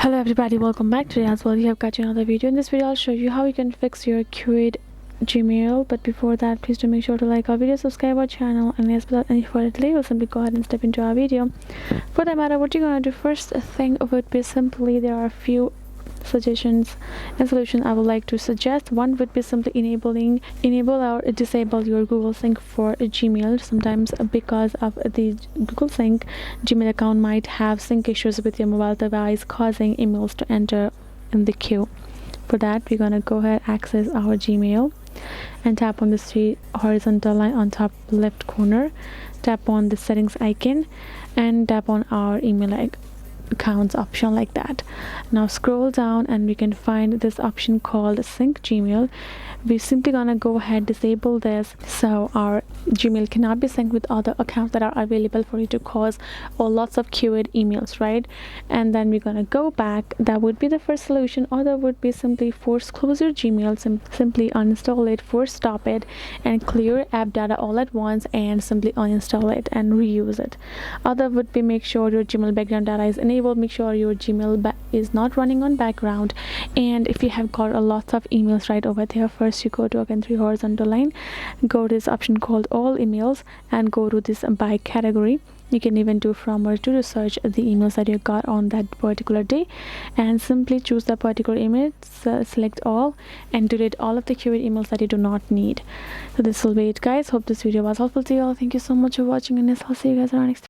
Hello everybody, welcome back. Today as well we have got you another video. In this video I'll show you how you can fix your Qid Gmail, but before that please do make sure to like our video, subscribe our channel, and yes, without any further delay we'll simply go ahead and step into our video. For that matter, what you're gonna do first thing would be simply, there are a few suggestions and solutions I would like to suggest. One would be simply enable or disable your Google Sync for Gmail. Sometimes because of the Google Sync, Gmail account might have sync issues with your mobile device, causing emails to enter in the queue. For that, we're gonna go ahead, access our Gmail and tap on the three horizontal line on top left corner, tap on the settings icon and tap on our email accounts option like that. Now scroll down and we can find this option called Sync Gmail. We're simply gonna go ahead, disable this, so our Gmail cannot be synced with other accounts that are available for you to cause or lots of queued emails, right? And then we're gonna go back. That would be the first solution. Or there would be simply force close your Gmail, simply uninstall it, force stop it, and clear app data all at once, and simply uninstall it and reuse it. Other would be, make sure your Gmail background data is enabled, make sure your Gmail is not running on background, and if you have got a lot of emails right over there, first you go to again three horizontal line, go to this option called all emails and go to this by category. You can even do from or to search the emails that you got on that particular day, and simply choose the particular email, select all, and delete all of the queued emails that you do not need. So this will be it, guys. Hope this video was helpful to you all. Thank you so much for watching, and yes, I'll see you guys in our next